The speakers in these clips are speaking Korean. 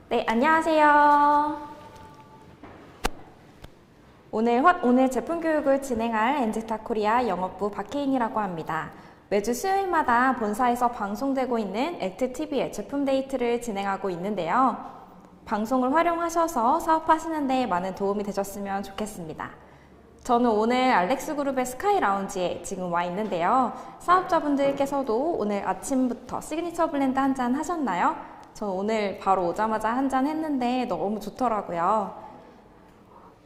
네, 안녕하세요. 오늘 제품 교육을 진행할 엔지타 코리아 영업부 박혜인이라고 합니다. 매주 수요일마다 본사에서 방송되고 있는 액트TV의 제품 데이트를 진행하고 있는데요. 방송을 활용하셔서 사업하시는 데 많은 도움이 되셨으면 좋겠습니다. 저는 오늘 알렉스그룹의 스카이 라운지에 지금 와 있는데요. 사업자분들께서도 오늘 아침부터 시그니처 블렌드 한 잔 하셨나요? 저는 오늘 바로 오자마자 한 잔 했는데 너무 좋더라고요.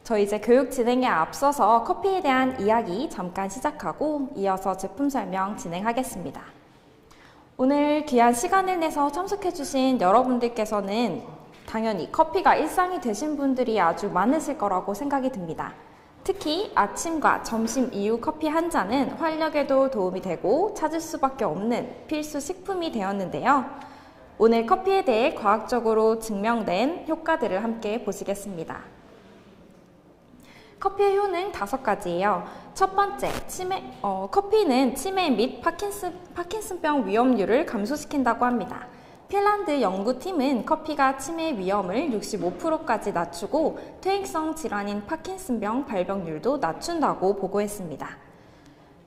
저 이제 교육 진행에 앞서서 커피에 대한 이야기 잠깐 시작하고 이어서 제품 설명 진행하겠습니다. 오늘 귀한 시간을 내서 참석해주신 여러분들께서는 당연히 커피가 일상이 되신 분들이 아주 많으실 거라고 생각이 듭니다. 특히 아침과 점심 이후 커피 한 잔은 활력에도 도움이 되고 찾을 수밖에 없는 필수 식품이 되었는데요. 오늘 커피에 대해 과학적으로 증명된 효과들을 함께 보시겠습니다. 커피의 효능 5가지예요. 첫 번째, 커피는 치매 및 파킨슨병 위험률을 감소시킨다고 합니다. 핀란드 연구팀은 커피가 치매 위험을 65%까지 낮추고 퇴행성 질환인 파킨슨병 발병률도 낮춘다고 보고했습니다.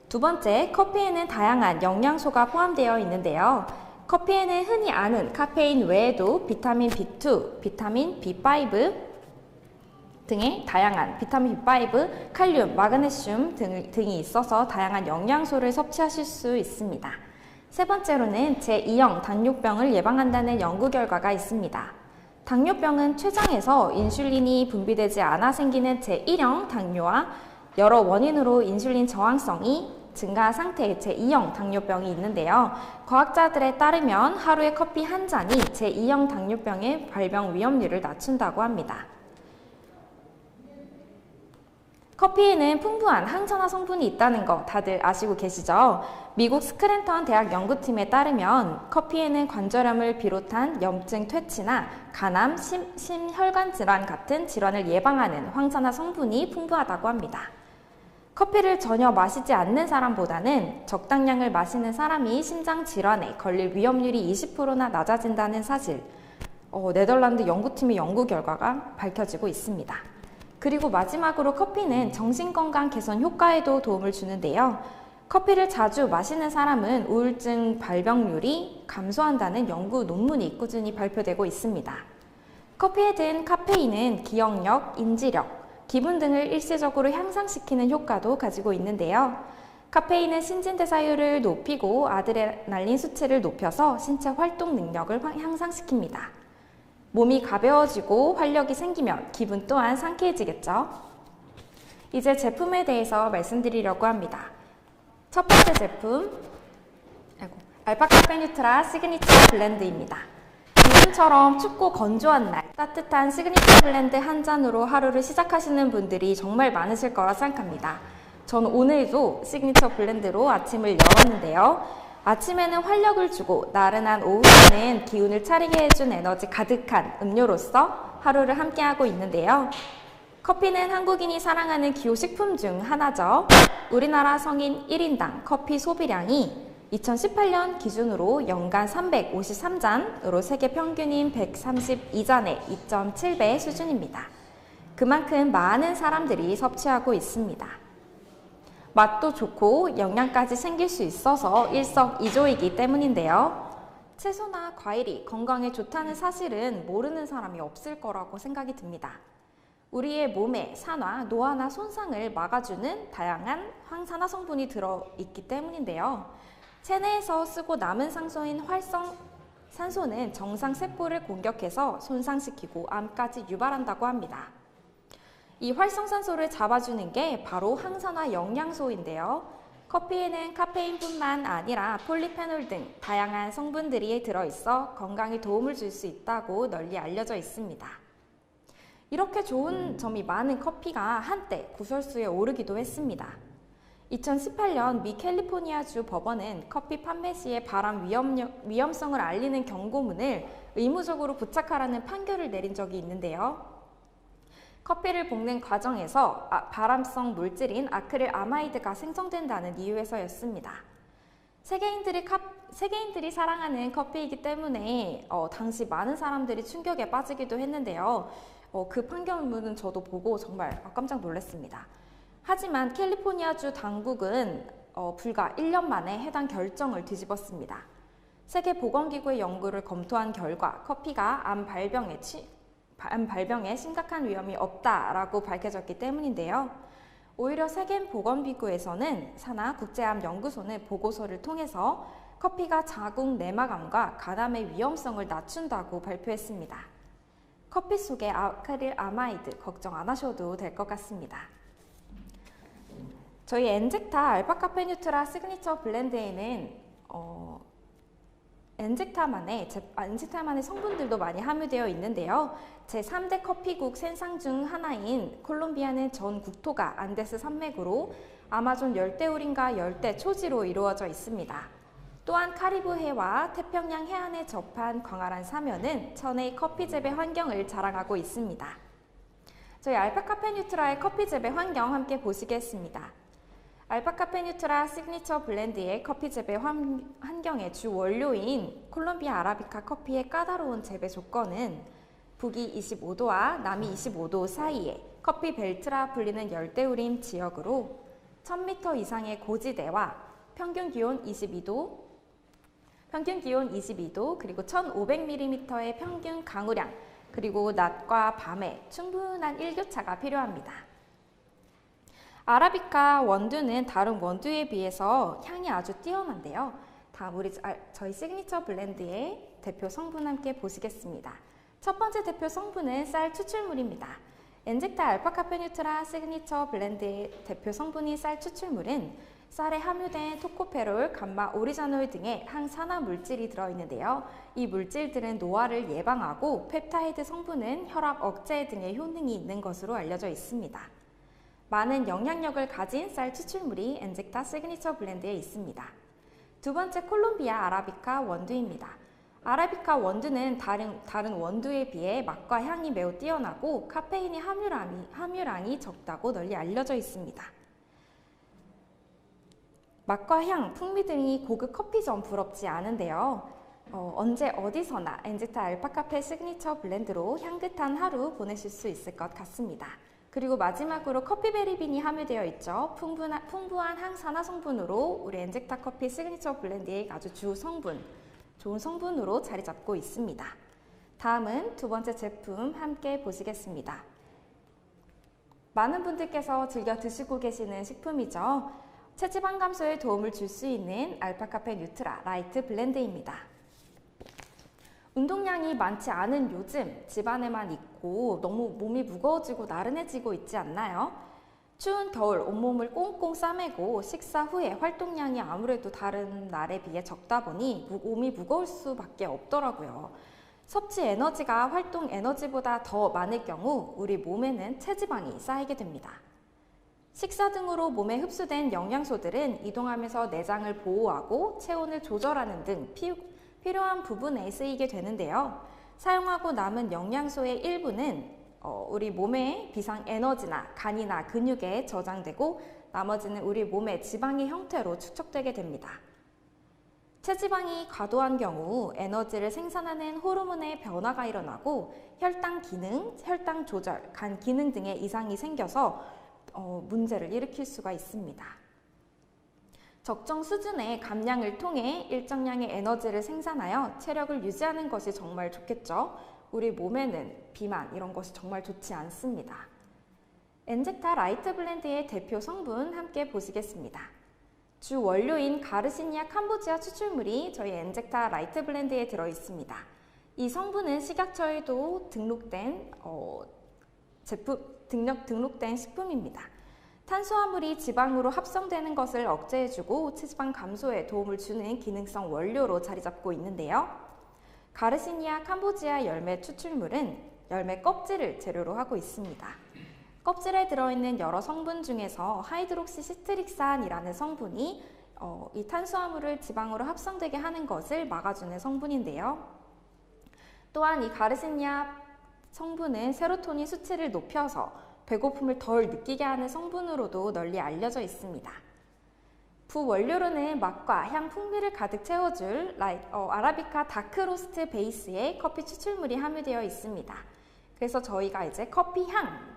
두 번째, 커피에는 다양한 영양소가 포함되어 있는데요. 커피에는 흔히 아는 카페인 외에도 비타민 B2, 비타민 B5 등의 다양한 비타민 B5, 칼륨, 마그네슘 등이 있어서 다양한 영양소를 섭취하실 수 있습니다. 세 번째로는 제2형 당뇨병을 예방한다는 연구 결과가 있습니다. 당뇨병은 췌장에서 인슐린이 분비되지 않아 생기는 제1형 당뇨와 여러 원인으로 인슐린 저항성이 증가 상태의 제2형 당뇨병이 있는데요. 과학자들에 따르면 하루에 커피 한 잔이 제2형 당뇨병의 발병 위험률을 낮춘다고 합니다. 커피에는 풍부한 항산화 성분이 있다는 거 다들 아시고 계시죠? 미국 스크랜턴 대학 연구팀에 따르면 커피에는 관절염을 비롯한 염증 퇴치나 간암, 심혈관 질환 같은 질환을 예방하는 항산화 성분이 풍부하다고 합니다. 커피를 전혀 마시지 않는 사람보다는 적당량을 마시는 사람이 심장 질환에 걸릴 위험률이 20%나 낮아진다는 사실, 네덜란드 연구팀의 연구 결과가 밝혀지고 있습니다. 그리고 마지막으로 커피는 정신건강 개선 효과에도 도움을 주는데요. 커피를 자주 마시는 사람은 우울증 발병률이 감소한다는 연구 논문이 꾸준히 발표되고 있습니다. 커피에 든 카페인은 기억력, 인지력, 기분 등을 일시적으로 향상시키는 효과도 가지고 있는데요. 카페인은 신진대사율을 높이고 아드레날린 수치를 높여서 신체 활동 능력을 향상시킵니다. 몸이 가벼워지고 활력이 생기면 기분 또한 상쾌해지겠죠. 이제 제품에 대해서 말씀드리려고 합니다. 첫 번째 제품, 알파카페 뉴트라 시그니처 블렌드입니다. 요즘처럼 춥고 건조한 날 따뜻한 시그니처 블렌드 한 잔으로 하루를 시작하시는 분들이 정말 많으실 거라 생각합니다. 저는 오늘도 시그니처 블렌드로 아침을 열었는데요. 아침에는 활력을 주고 나른한 오후에는 기운을 차리게 해준 에너지 가득한 음료로서 하루를 함께하고 있는데요. 커피는 한국인이 사랑하는 기호식품 중 하나죠. 우리나라 성인 1인당 커피 소비량이 2018년 기준으로 연간 353잔으로 세계 평균인 132잔의 2.7배 수준입니다. 그만큼 많은 사람들이 섭취하고 있습니다. 맛도 좋고 영양까지 챙길 수 있어서 일석이조이기 때문인데요. 채소나 과일이 건강에 좋다는 사실은 모르는 사람이 없을 거라고 생각이 듭니다. 우리의 몸에 산화, 노화나 손상을 막아주는 다양한 항산화 성분이 들어있기 때문인데요. 체내에서 쓰고 남은 산소인 산소는 정상세포를 공격해서 손상시키고 암까지 유발한다고 합니다. 이 활성산소를 잡아주는 게 바로 항산화 영양소인데요. 커피에는 카페인뿐만 아니라 폴리페놀 등 다양한 성분들이 들어있어 건강에 도움을 줄 수 있다고 널리 알려져 있습니다. 이렇게 좋은 점이 많은 커피가 한때 구설수에 오르기도 했습니다. 2018년 미 캘리포니아주 법원은 커피 판매 시에 발암 위험성을 알리는 경고문을 의무적으로 부착하라는 판결을 내린 적이 있는데요. 커피를 볶는 과정에서 발암성 물질인 아크릴 아마이드가 생성된다는 이유에서였습니다. 세계인들이 사랑하는 커피이기 때문에 당시 많은 사람들이 충격에 빠지기도 했는데요. 그 판결문은 저도 보고 정말 깜짝 놀랐습니다. 하지만 캘리포니아주 당국은 불과 1년 만에 해당 결정을 뒤집었습니다. 세계보건기구의 연구를 검토한 결과 커피가 암 발병에 심각한 위험이 없다라고 밝혀졌기 때문인데요. 오히려 세계보건기구에서는 산하 국제암연구소는 보고서를 통해서 커피가 자궁 내막암과 간암의 위험성을 낮춘다고 발표했습니다. 커피 속의 아크릴 아마이드 걱정 안 하셔도 될 것 같습니다. 저희 엔젝타 알파카페 뉴트라 시그니처 블렌드에는 엔젝타만의 성분들도 많이 함유되어 있는데요. 제3대 커피국 생산 중 하나인 콜롬비아는 전 국토가 안데스 산맥으로 아마존 열대우림과 열대초지로 이루어져 있습니다. 또한 카리브해와 태평양 해안에 접한 광활한 사면은 천혜의 커피 재배 환경을 자랑하고 있습니다. 저희 알파카페 뉴트라의 커피 재배 환경 함께 보시겠습니다. 알파카페 뉴트라 시그니처 블렌드의 커피 재배 환경의 주 원료인 콜롬비아 아라비카 커피의 까다로운 재배 조건은 북위 25도와 남위 25도 사이에 커피 벨트라 불리는 열대우림 지역으로 1000m 이상의 고지대와 평균 기온 22도 그리고 1500mm의 평균 강우량 그리고 낮과 밤에 충분한 일교차가 필요합니다. 아라비카 원두는 다른 원두에 비해서 향이 아주 뛰어난데요. 다음 저희 시그니처 블렌드의 대표 성분 함께 보시겠습니다. 첫 번째 대표 성분은 쌀 추출물입니다. 엔젝타 알파카페 뉴트라 시그니처 블렌드의 대표 성분인 쌀 추출물은 쌀에 함유된 토코페롤, 감마 오리자놀 등의 항산화 물질이 들어있는데요. 이 물질들은 노화를 예방하고 펩타이드 성분은 혈압 억제 등의 효능이 있는 것으로 알려져 있습니다. 많은 영향력을 가진 쌀 추출물이 엔젝타 시그니처 블렌드에 있습니다. 두 번째 콜롬비아 아라비카 원두입니다. 아라비카 원두는 다른 원두에 비해 맛과 향이 매우 뛰어나고 카페인의 함유량이 적다고 널리 알려져 있습니다. 맛과 향, 풍미 등이 고급 커피점 부럽지 않은데요. 언제 어디서나 엔젝타 알파카페 시그니처 블렌드로 향긋한 하루 보내실 수 있을 것 같습니다. 그리고 마지막으로 커피베리빈이 함유되어 있죠. 풍부한 항산화 성분으로 우리 엔젝타 커피 시그니처 블렌드의 아주 좋은 성분으로 자리 잡고 있습니다. 다음은 두 번째 제품 함께 보시겠습니다. 많은 분들께서 즐겨 드시고 계시는 식품이죠. 체지방 감소에 도움을 줄 수 있는 알파카페 뉴트라 라이트 블렌드입니다. 운동량이 많지 않은 요즘 집안에만 있고 너무 몸이 무거워지고 나른해지고 있지 않나요? 추운 겨울 온몸을 꽁꽁 싸매고 식사 후에 활동량이 아무래도 다른 날에 비해 적다 보니 몸이 무거울 수밖에 없더라고요. 섭취 에너지가 활동 에너지보다 더 많을 경우 우리 몸에는 체지방이 쌓이게 됩니다. 식사 등으로 몸에 흡수된 영양소들은 이동하면서 내장을 보호하고 체온을 조절하는 등 필요한 부분에 쓰이게 되는데요. 사용하고 남은 영양소의 일부는 우리 몸의 비상 에너지나 간이나 근육에 저장되고 나머지는 우리 몸의 지방의 형태로 축적되게 됩니다. 체지방이 과도한 경우 에너지를 생산하는 호르몬의 변화가 일어나고 혈당 기능, 혈당 조절, 간 기능 등의 이상이 생겨서 문제를 일으킬 수가 있습니다. 적정 수준의 감량을 통해 일정량의 에너지를 생산하여 체력을 유지하는 것이 정말 좋겠죠. 우리 몸에는 비만 이런 것이 정말 좋지 않습니다. 엔젝타 라이트 블렌드의 대표 성분 함께 보시겠습니다. 주 원료인 가르시니아 캄보지아 추출물이 저희 엔젝타 라이트 블렌드에 들어 있습니다. 이 성분은 식약처에도 등록된 등록된 식품입니다. 탄수화물이 지방으로 합성되는 것을 억제해주고 체지방 감소에 도움을 주는 기능성 원료로 자리 잡고 있는데요. 가르시니아 캄보지아 열매 추출물은 열매 껍질을 재료로 하고 있습니다. 껍질에 들어있는 여러 성분 중에서 하이드록시 시트릭산이라는 성분이 이 탄수화물을 지방으로 합성되게 하는 것을 막아주는 성분인데요. 또한 이 가르시니아 성분은 세로토닌 수치를 높여서 배고픔을 덜 느끼게 하는 성분으로도 널리 알려져 있습니다. 부원료로는 맛과 향, 풍미를 가득 채워줄 아라비카 다크로스트 베이스의 커피 추출물이 함유되어 있습니다. 그래서 저희가 이제 커피향,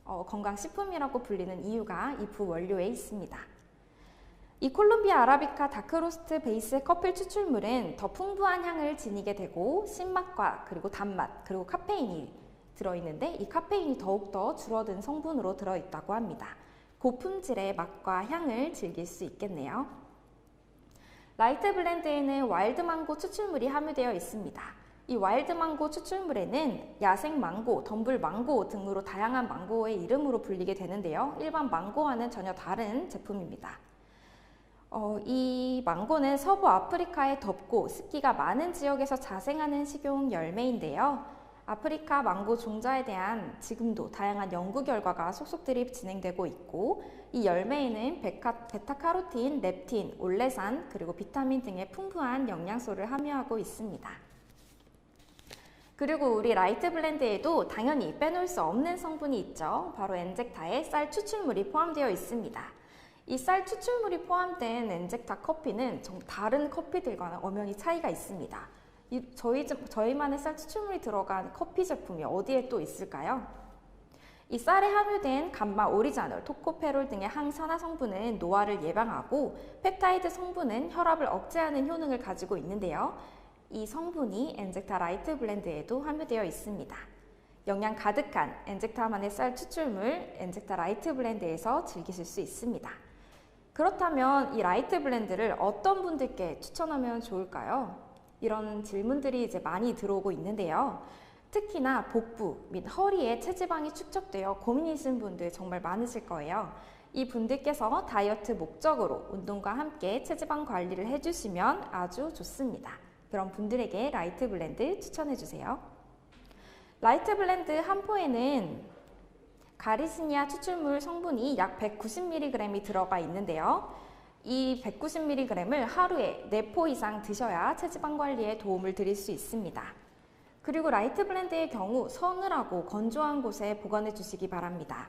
건강식품이라고 불리는 이유가 이 부원료에 있습니다. 이 콜롬비아 아라비카 다크로스트 베이스의 커피 추출물은 더 풍부한 향을 지니게 되고 신맛과 그리고 단맛, 그리고 카페인이 들어있는데 이 카페인이 더욱더 줄어든 성분으로 들어있다고 합니다. 고품질의 맛과 향을 즐길 수 있겠네요. 라이트 블렌드에는 와일드 망고 추출물이 함유되어 있습니다. 이 와일드 망고 추출물에는 야생 망고, 덤블 망고 등으로 다양한 망고의 이름으로 불리게 되는데요. 일반 망고와는 전혀 다른 제품입니다. 이 망고는 서부 아프리카의 덥고 습기가 많은 지역에서 자생하는 식용 열매인데요. 아프리카 망고 종자에 대한 지금도 다양한 연구 결과가 속속들이 진행되고 있고 이 열매에는 베타카로틴, 렙틴, 올레산, 그리고 비타민 등의 풍부한 영양소를 함유하고 있습니다. 그리고 우리 라이트 블렌드에도 당연히 빼놓을 수 없는 성분이 있죠. 바로 엔젝타의 쌀 추출물이 포함되어 있습니다. 이 쌀 추출물이 포함된 엔젝타 커피는 좀 다른 커피들과는 엄연히 차이가 있습니다. 저희만의 쌀 추출물이 들어간 커피 제품이 어디에 또 있을까요? 이 쌀에 함유된 감마 오리자놀, 토코페롤 등의 항산화 성분은 노화를 예방하고 펩타이드 성분은 혈압을 억제하는 효능을 가지고 있는데요. 이 성분이 엔젝타 라이트 블렌드에도 함유되어 있습니다. 영양 가득한 엔젝타만의 쌀 추출물, 엔젝타 라이트 블렌드에서 즐기실 수 있습니다. 그렇다면 이 라이트 블렌드를 어떤 분들께 추천하면 좋을까요? 이런 질문들이 이제 많이 들어오고 있는데요. 특히나 복부 및 허리에 체지방이 축적되어 고민이신 분들 정말 많으실 거예요. 이 분들께서 다이어트 목적으로 운동과 함께 체지방 관리를 해주시면 아주 좋습니다. 그런 분들에게 라이트 블렌드 추천해 주세요. 라이트 블렌드 한 포에는 가리시니아 추출물 성분이 약 190mg이 들어가 있는데요. 이 190mg을 하루에 4포 이상 드셔야 체지방 관리에 도움을 드릴 수 있습니다. 그리고 라이트 블렌드의 경우 서늘하고 건조한 곳에 보관해 주시기 바랍니다.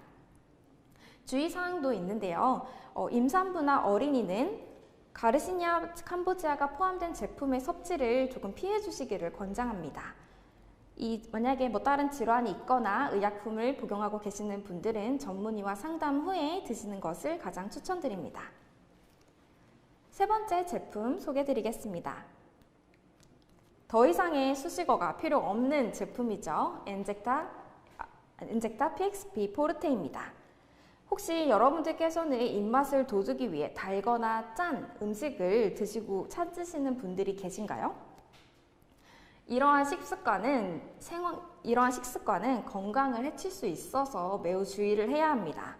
주의사항도 있는데요. 임산부나 어린이는 가르시니아 캄보지아가 포함된 제품의 섭취를 조금 피해 주시기를 권장합니다. 만약에 다른 질환이 있거나 의약품을 복용하고 계시는 분들은 전문의와 상담 후에 드시는 것을 가장 추천드립니다. 세 번째 제품 소개해 드리겠습니다. 더 이상의 수식어가 필요 없는 제품이죠. 엔젝타 PXP 포르테입니다. 혹시 여러분들께서는 입맛을 돋우기 위해 달거나 짠 음식을 드시고 찾으시는 분들이 계신가요? 이러한 식습관은 건강을 해칠 수 있어서 매우 주의를 해야 합니다.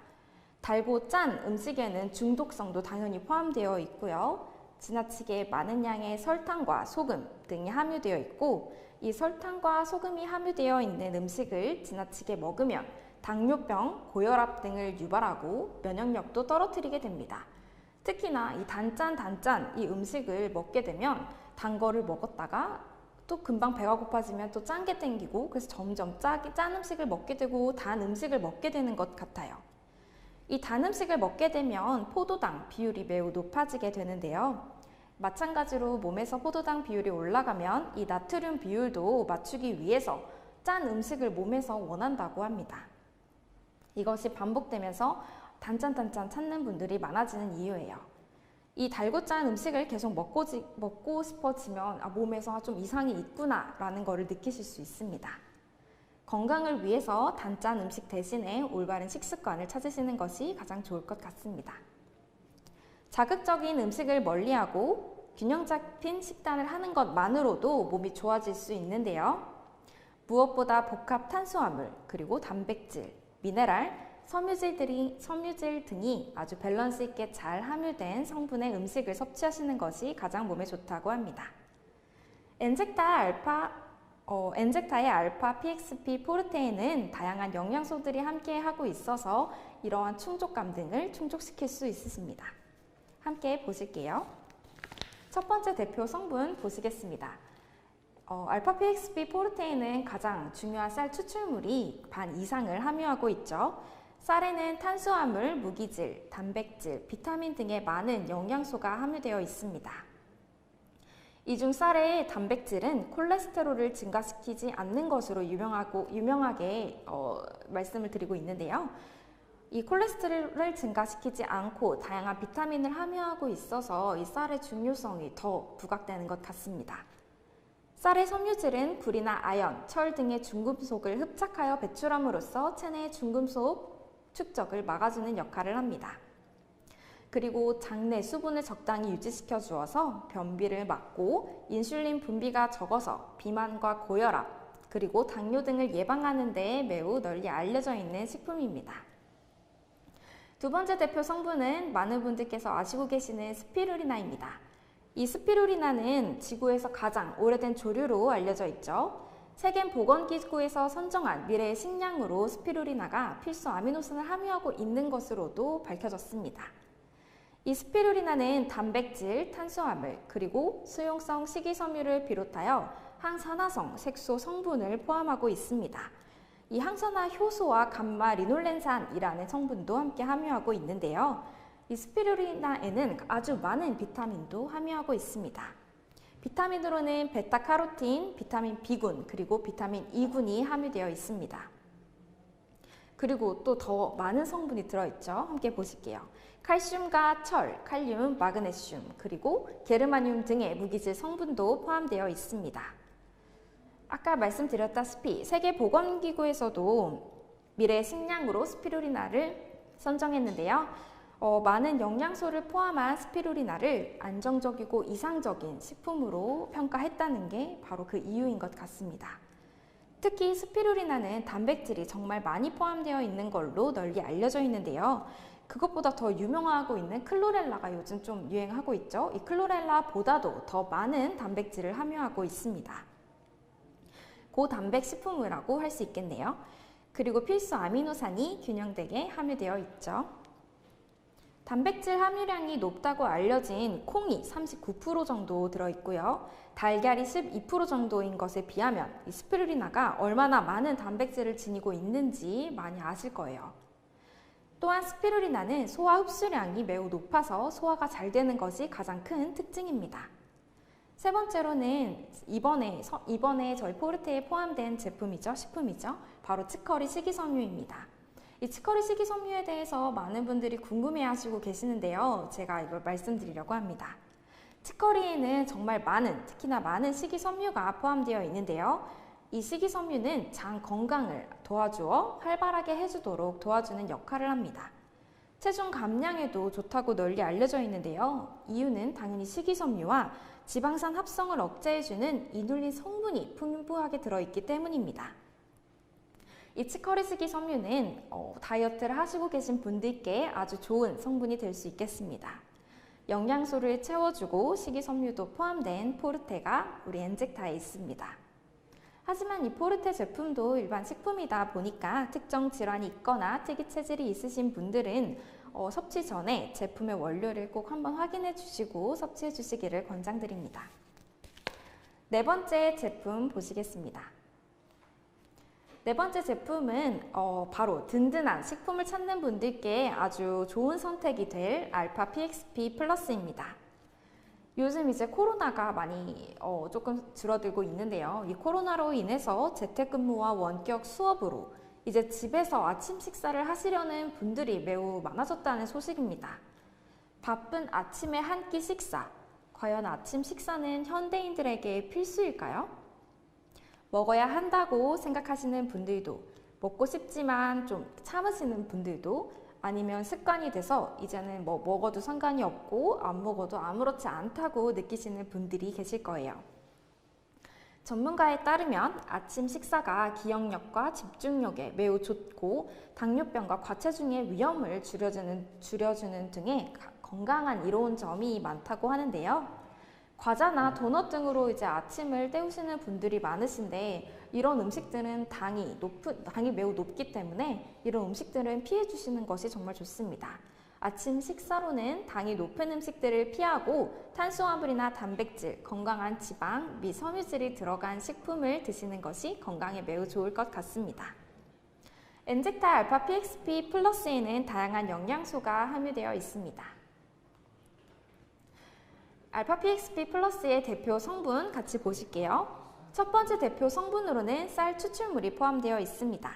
달고 짠 음식에는 중독성도 당연히 포함되어 있고요. 지나치게 많은 양의 설탕과 소금 등이 함유되어 있고 이 설탕과 소금이 함유되어 있는 음식을 지나치게 먹으면 당뇨병, 고혈압 등을 유발하고 면역력도 떨어뜨리게 됩니다. 특히나 이 단짠 이 음식을 먹게 되면 단 거를 먹었다가 또 금방 배가 고파지면 또 짠 게 땡기고 그래서 점점 짠 음식을 먹게 되고 단 음식을 먹게 되는 것 같아요. 이 단 음식을 먹게 되면 포도당 비율이 매우 높아지게 되는데요. 마찬가지로 몸에서 포도당 비율이 올라가면 이 나트륨 비율도 맞추기 위해서 짠 음식을 몸에서 원한다고 합니다. 이것이 반복되면서 단짠 찾는 분들이 많아지는 이유예요. 이 달고 짠 음식을 계속 먹고 싶어지면 몸에서 좀 이상이 있구나 라는 것을 느끼실 수 있습니다. 건강을 위해서 단짠 음식 대신에 올바른 식습관을 찾으시는 것이 가장 좋을 것 같습니다. 자극적인 음식을 멀리하고 균형 잡힌 식단을 하는 것만으로도 몸이 좋아질 수 있는데요. 무엇보다 복합 탄수화물, 그리고 단백질, 미네랄, 섬유질 등이 아주 밸런스 있게 잘 함유된 성분의 음식을 섭취하시는 것이 가장 몸에 좋다고 합니다. 엔젝타의 알파 PXP 포르테에는 다양한 영양소들이 함께하고 있어서 이러한 충족감 등을 충족시킬 수 있습니다. 함께 보실게요. 첫 번째 대표 성분 보시겠습니다. 알파 PXP 포르테에는 가장 중요한 쌀 추출물이 반 이상을 함유하고 있죠. 쌀에는 탄수화물, 무기질, 단백질, 비타민 등의 많은 영양소가 함유되어 있습니다. 이 중 쌀의 단백질은 콜레스테롤을 증가시키지 않는 것으로 유명하게 말씀을 드리고 있는데요. 이 콜레스테롤을 증가시키지 않고 다양한 비타민을 함유하고 있어서 이 쌀의 중요성이 더 부각되는 것 같습니다. 쌀의 섬유질은 불이나 아연, 철 등의 중금속을 흡착하여 배출함으로써 체내의 중금속 축적을 막아주는 역할을 합니다. 그리고 장내 수분을 적당히 유지시켜 주어서 변비를 막고 인슐린 분비가 적어서 비만과 고혈압, 그리고 당뇨 등을 예방하는 데 매우 널리 알려져 있는 식품입니다. 두 번째 대표 성분은 많은 분들께서 아시고 계시는 스피루리나입니다. 이 스피루리나는 지구에서 가장 오래된 조류로 알려져 있죠. 세계보건기구에서 선정한 미래의 식량으로 스피루리나가 필수 아미노산을 함유하고 있는 것으로도 밝혀졌습니다. 이 스피루리나는 단백질, 탄수화물, 그리고 수용성 식이섬유를 비롯하여 항산화성 색소 성분을 포함하고 있습니다. 이 항산화 효소와 감마 리놀렌산이라는 성분도 함께 함유하고 있는데요. 이 스피루리나에는 아주 많은 비타민도 함유하고 있습니다. 비타민으로는 베타카로틴, 비타민 B군, 그리고 비타민 E군이 함유되어 있습니다. 그리고 또 더 많은 성분이 들어있죠. 함께 보실게요. 칼슘과 철, 칼륨, 마그네슘, 그리고 게르마늄 등의 무기질 성분도 포함되어 있습니다. 아까 말씀드렸다시피 세계보건기구에서도 미래의 식량으로 스피루리나를 선정했는데요. 많은 영양소를 포함한 스피루리나를 안정적이고 이상적인 식품으로 평가했다는 게 바로 그 이유인 것 같습니다. 특히 스피루리나는 단백질이 정말 많이 포함되어 있는 걸로 널리 알려져 있는데요. 그것보다 더 유명하고 있는 클로렐라가 요즘 좀 유행하고 있죠. 이 클로렐라보다도 더 많은 단백질을 함유하고 있습니다. 고단백 식품이라고 할 수 있겠네요. 그리고 필수 아미노산이 균형되게 함유되어 있죠. 단백질 함유량이 높다고 알려진 콩이 39% 정도 들어있고요. 달걀이 12% 정도인 것에 비하면 이 스피루리나가 얼마나 많은 단백질을 지니고 있는지 많이 아실 거예요. 또한 스피루리나는 소화 흡수량이 매우 높아서 소화가 잘 되는 것이 가장 큰 특징입니다. 세 번째로는 이번에 저희 포르테에 포함된 식품이죠. 바로 치커리 식이섬유입니다. 이 치커리 식이섬유에 대해서 많은 분들이 궁금해하시고 계시는데요. 제가 이걸 말씀드리려고 합니다. 치커리에는 정말 특히나 많은 식이섬유가 포함되어 있는데요. 이 식이섬유는 장 건강을 도와주어 활발하게 해주도록 도와주는 역할을 합니다. 체중 감량에도 좋다고 널리 알려져 있는데요. 이유는 당연히 식이섬유와 지방산 합성을 억제해주는 이눌린 성분이 풍부하게 들어있기 때문입니다. 이 치커리 식이섬유는 다이어트를 하시고 계신 분들께 아주 좋은 성분이 될 수 있겠습니다. 영양소를 채워주고 식이섬유도 포함된 포르테가 우리 엔젝타에 있습니다. 하지만 이 포르테 제품도 일반 식품이다 보니까 특정 질환이 있거나 특이 체질이 있으신 분들은 섭취 전에 제품의 원료를 꼭 한번 확인해 주시고 섭취해 주시기를 권장드립니다. 네 번째 제품 보시겠습니다. 네 번째 제품은 바로 든든한 식품을 찾는 분들께 아주 좋은 선택이 될 알파 PXP 플러스입니다. 요즘 이제 코로나가 많이 조금 줄어들고 있는데요. 이 코로나로 인해서 재택근무와 원격 수업으로 이제 집에서 아침 식사를 하시려는 분들이 매우 많아졌다는 소식입니다. 바쁜 아침에 한 끼 식사. 과연 아침 식사는 현대인들에게 필수일까요? 먹어야 한다고 생각하시는 분들도, 먹고 싶지만 좀 참으시는 분들도, 아니면 습관이 돼서 이제는 먹어도 상관이 없고 안 먹어도 아무렇지 않다고 느끼시는 분들이 계실 거예요. 전문가에 따르면 아침 식사가 기억력과 집중력에 매우 좋고 당뇨병과 과체중의 위험을 줄여주는 등의 건강한 이로운 점이 많다고 하는데요. 과자나 도넛 등으로 이제 아침을 때우시는 분들이 많으신데 이런 음식들은 당이 매우 높기 때문에 이런 음식들은 피해 주시는 것이 정말 좋습니다. 아침 식사로는 당이 높은 음식들을 피하고 탄수화물이나 단백질, 건강한 지방, 및 섬유질이 들어간 식품을 드시는 것이 건강에 매우 좋을 것 같습니다. 엔젝타 알파 PXP 플러스에는 다양한 영양소가 함유되어 있습니다. 알파 PXP 플러스의 대표 성분 같이 보실게요. 첫 번째 대표 성분으로는 쌀 추출물이 포함되어 있습니다.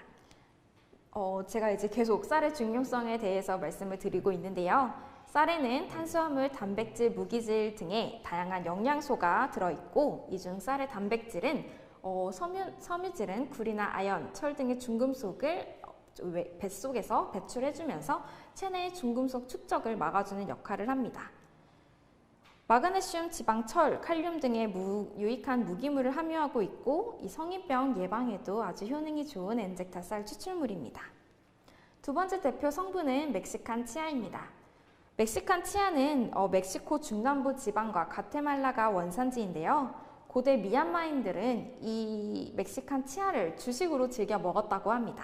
제가 이제 계속 쌀의 중요성에 대해서 말씀을 드리고 있는데요. 쌀에는 탄수화물, 단백질, 무기질 등의 다양한 영양소가 들어있고, 이 중 쌀의 단백질은 섬유질은 굴이나 아연, 철 등의 중금속을 뱃속에서 배출해주면서 체내의 중금속 축적을 막아주는 역할을 합니다. 마그네슘, 지방, 철, 칼륨 등의 유익한 무기물을 함유하고 있고, 이 성인병 예방에도 아주 효능이 좋은 엔젝타 쌀 추출물입니다. 두 번째 대표 성분은 멕시칸 치아입니다. 멕시칸 치아는 멕시코 중남부 지방과 과테말라가 원산지인데요. 고대 미얀마인들은 이 멕시칸 치아를 주식으로 즐겨 먹었다고 합니다.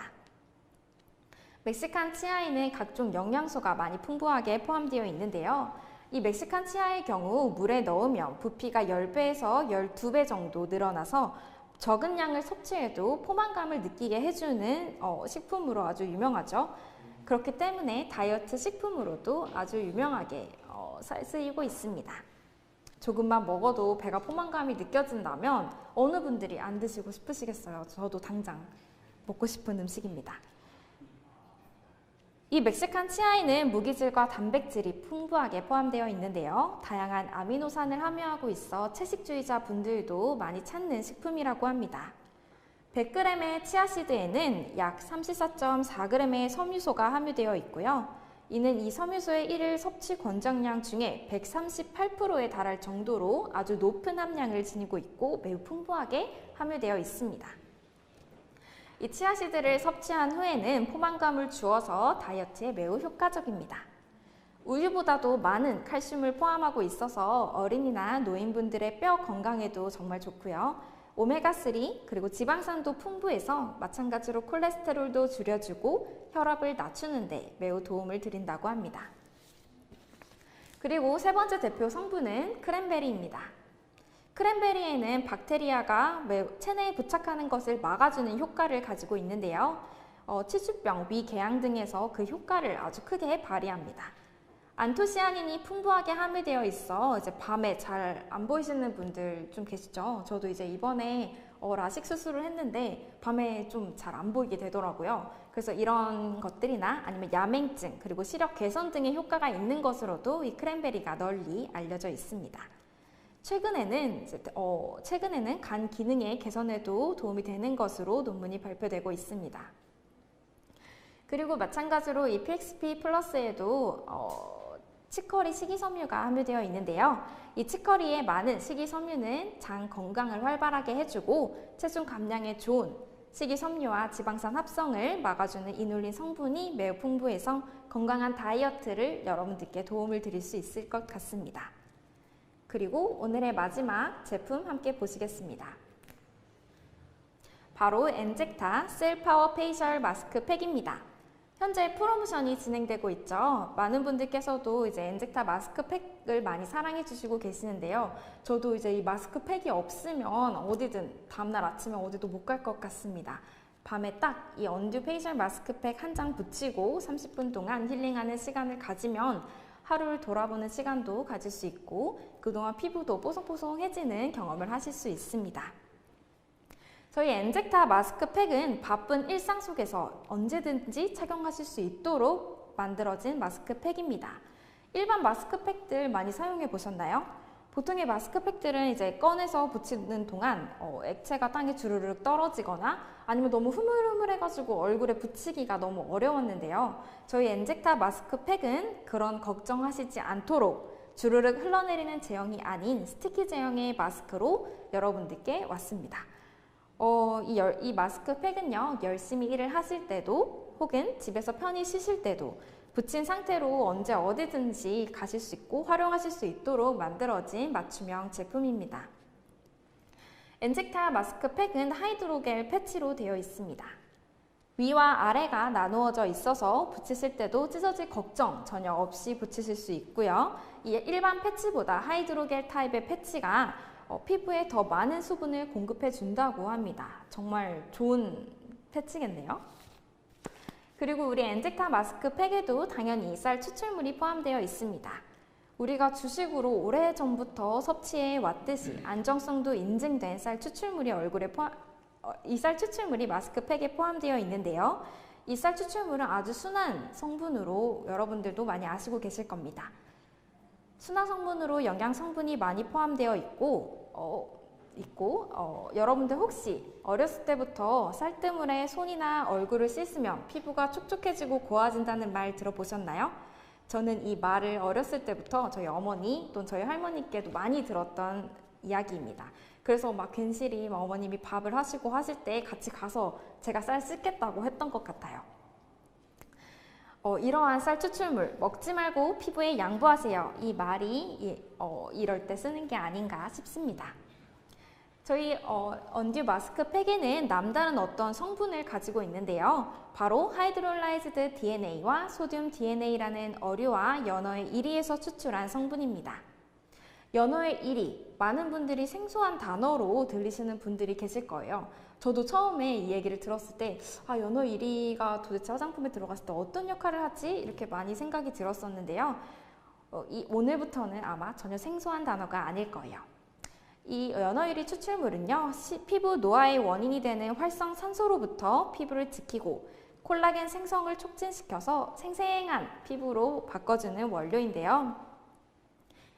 멕시칸 치아에는 각종 영양소가 많이 풍부하게 포함되어 있는데요. 이 멕시칸 치아의 경우 물에 넣으면 부피가 10배에서 12배 정도 늘어나서 적은 양을 섭취해도 포만감을 느끼게 해주는 식품으로 아주 유명하죠. 그렇기 때문에 다이어트 식품으로도 아주 유명하게 쓰이고 있습니다. 조금만 먹어도 배가 포만감이 느껴진다면 어느 분들이 안 드시고 싶으시겠어요? 저도 당장 먹고 싶은 음식입니다. 이 멕시칸 치아에는 무기질과 단백질이 풍부하게 포함되어 있는데요. 다양한 아미노산을 함유하고 있어 채식주의자 분들도 많이 찾는 식품이라고 합니다. 100g의 치아씨드에는 약 34.4g의 섬유소가 함유되어 있고요. 이는 이 섬유소의 1일 섭취 권장량 중에 138%에 달할 정도로 아주 높은 함량을 지니고 있고 매우 풍부하게 함유되어 있습니다. 이 치아씨드를 섭취한 후에는 포만감을 주어서 다이어트에 매우 효과적입니다. 우유보다도 많은 칼슘을 포함하고 있어서 어린이나 노인분들의 뼈 건강에도 정말 좋고요. 오메가3 그리고 지방산도 풍부해서 마찬가지로 콜레스테롤도 줄여주고 혈압을 낮추는 데 매우 도움을 드린다고 합니다. 그리고 세 번째 대표 성분은 크랜베리입니다. 크랜베리에는 박테리아가 체내에 부착하는 것을 막아주는 효과를 가지고 있는데요. 치주병, 위궤양 등에서 그 효과를 아주 크게 발휘합니다. 안토시아닌이 풍부하게 함유되어 있어 이제 밤에 잘 안 보이시는 분들 좀 계시죠? 저도 이제 이번에 라식 수술을 했는데 밤에 좀 잘 안 보이게 되더라고요. 그래서 이런 것들이나 아니면 야맹증 그리고 시력 개선 등의 효과가 있는 것으로도 이 크랜베리가 널리 알려져 있습니다. 최근에는 간 기능의 개선에도 도움이 되는 것으로 논문이 발표되고 있습니다. 그리고 마찬가지로 이 PXP 플러스에도 치커리 식이섬유가 함유되어 있는데요. 이 치커리의 많은 식이섬유는 장 건강을 활발하게 해주고 체중 감량에 좋은 식이섬유와 지방산 합성을 막아주는 이눌린 성분이 매우 풍부해서 건강한 다이어트를 여러분들께 도움을 드릴 수 있을 것 같습니다. 그리고 오늘의 마지막 제품 함께 보시겠습니다. 바로 엔젝타 셀파워 페이셜 마스크 팩입니다. 현재 프로모션이 진행되고 있죠. 많은 분들께서도 이제 엔젝타 마스크팩을 많이 사랑해 주시고 계시는데요. 저도 이제 이 마스크팩이 없으면 어디든 다음날 아침에 어디도 못 갈 것 같습니다. 밤에 딱 이 언듀 페이셜 마스크팩 한 장 붙이고 30분 동안 힐링하는 시간을 가지면 하루를 돌아보는 시간도 가질 수 있고 그동안 피부도 뽀송뽀송해지는 경험을 하실 수 있습니다. 저희 엔젝타 마스크팩은 바쁜 일상 속에서 언제든지 착용하실 수 있도록 만들어진 마스크팩입니다. 일반 마스크팩들 많이 사용해 보셨나요? 보통의 마스크팩들은 이제 꺼내서 붙이는 동안 액체가 땅에 주르륵 떨어지거나 아니면 너무 흐물흐물해가지고 얼굴에 붙이기가 너무 어려웠는데요. 저희 엔젝타 마스크팩은 그런 걱정하시지 않도록 주르륵 흘러내리는 제형이 아닌 스티키 제형의 마스크로 여러분들께 왔습니다. 이 마스크팩은요, 열심히 일을 하실 때도 혹은 집에서 편히 쉬실 때도 붙인 상태로 언제 어디든지 가실 수 있고 활용하실 수 있도록 만들어진 맞춤형 제품입니다. 엔젝타 마스크팩은 하이드로겔 패치로 되어 있습니다. 위와 아래가 나누어져 있어서 붙이실 때도 찢어질 걱정 전혀 없이 붙이실 수 있고요. 이 일반 패치보다 하이드로겔 타입의 패치가 피부에 더 많은 수분을 공급해 준다고 합니다. 정말 좋은 패치겠네요. 그리고 우리 엔젝타 마스크팩에도 당연히 쌀 추출물이 포함되어 있습니다. 우리가 주식으로 오래전부터 섭취해 왔듯이 안정성도 인증된 쌀 추출물이 이 쌀 추출물이 마스크팩에 포함되어 있는데요. 이 쌀 추출물은 아주 순한 성분으로 여러분들도 많이 아시고 계실 겁니다. 순한 성분으로 영양 성분이 많이 포함되어 있고, 여러분들 혹시 어렸을 때부터 쌀뜨물에 손이나 얼굴을 씻으면 피부가 촉촉해지고 고와진다는 말 들어보셨나요? 저는 이 말을 어렸을 때부터 저희 어머니 또는 저희 할머니께도 많이 들었던 이야기입니다. 그래서 막 괜시리 어머님이 밥을 하시고 하실 때 같이 가서 제가 쌀 씻겠다고 했던 것 같아요. 이러한 쌀 추출물 먹지 말고 피부에 양보하세요. 이 말이 이럴 때 쓰는 게 아닌가 싶습니다. 저희 언듀 마스크팩에는 남다른 어떤 성분을 가지고 있는데요. 바로 하이드롤라이즈드 DNA와 소듐 DNA라는 어류와 연어의 이리에서 추출한 성분입니다. 연어의 이리, 많은 분들이 생소한 단어로 들리시는 분들이 계실 거예요. 저도 처음에 이 얘기를 들었을 때 연어 이리가 도대체 화장품에 들어갔을 때 어떤 역할을 하지? 이렇게 많이 생각이 들었었는데요. 오늘부터는 아마 전혀 생소한 단어가 아닐 거예요. 이 연어유리 추출물은요, 피부 노화의 원인이 되는 활성산소로부터 피부를 지키고 콜라겐 생성을 촉진시켜서 생생한 피부로 바꿔주는 원료인데요.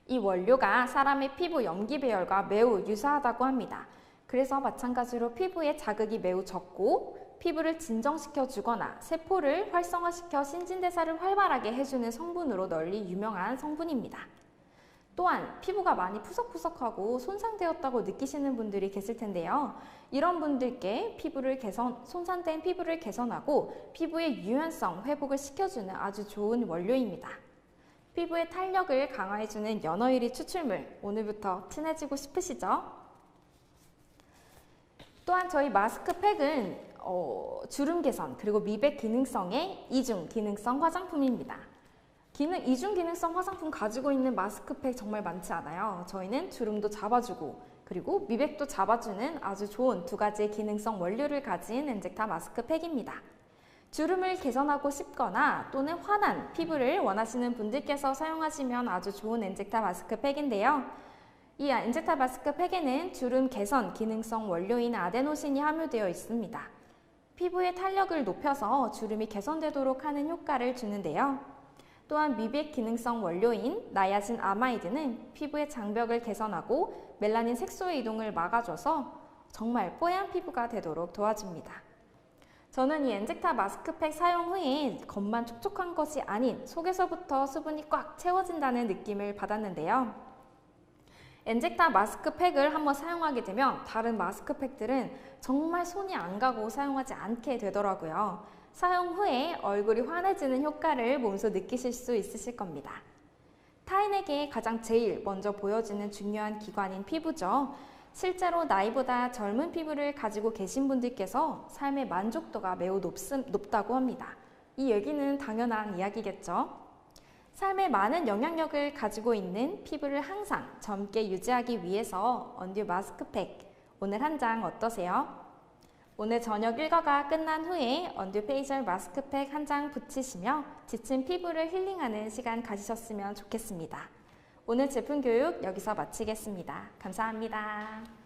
이 원료가 사람의 피부 염기 배열과 매우 유사하다고 합니다. 그래서 마찬가지로 피부에 자극이 매우 적고 피부를 진정시켜 주거나 세포를 활성화시켜 신진대사를 활발하게 해주는 성분으로 널리 유명한 성분입니다. 또한 피부가 많이 푸석푸석하고 손상되었다고 느끼시는 분들이 계실 텐데요. 이런 분들께 손상된 피부를 개선하고 피부의 유연성 회복을 시켜주는 아주 좋은 원료입니다. 피부의 탄력을 강화해주는 연어유리 추출물, 오늘부터 친해지고 싶으시죠? 또한 저희 마스크팩은 주름 개선 그리고 미백 기능성의 이중 기능성 화장품입니다. 이중 기능성 화장품 가지고 있는 마스크팩 정말 많지 않아요. 저희는 주름도 잡아주고 그리고 미백도 잡아주는 아주 좋은 두 가지의 기능성 원료를 가진 엔젝타 마스크팩입니다. 주름을 개선하고 싶거나 또는 환한 피부를 원하시는 분들께서 사용하시면 아주 좋은 엔젝타 마스크팩인데요. 이 엔젝타 마스크팩에는 주름 개선 기능성 원료인 아데노신이 함유되어 있습니다. 피부의 탄력을 높여서 주름이 개선되도록 하는 효과를 주는데요. 또한 미백 기능성 원료인 나야진 아마이드는 피부의 장벽을 개선하고 멜라닌 색소의 이동을 막아줘서 정말 뽀얀 피부가 되도록 도와줍니다. 저는 이 엔젝타 마스크팩 사용 후에 겉만 촉촉한 것이 아닌 속에서부터 수분이 꽉 채워진다는 느낌을 받았는데요. 엔젝타 마스크팩을 한번 사용하게 되면 다른 마스크팩들은 정말 손이 안 가고 사용하지 않게 되더라고요. 사용 후에 얼굴이 환해지는 효과를 몸소 느끼실 수 있으실 겁니다. 타인에게 가장 제일 먼저 보여지는 중요한 기관인 피부죠. 실제로 나이보다 젊은 피부를 가지고 계신 분들께서 삶의 만족도가 매우 높다고 합니다. 이 얘기는 당연한 이야기겠죠. 삶에 많은 영향력을 가지고 있는 피부를 항상 젊게 유지하기 위해서 언듀 마스크팩, 오늘 한 장 어떠세요? 오늘 저녁 일과가 끝난 후에 언듀 페이셜 마스크팩 한 장 붙이시며 지친 피부를 힐링하는 시간 가지셨으면 좋겠습니다. 오늘 제품 교육 여기서 마치겠습니다. 감사합니다.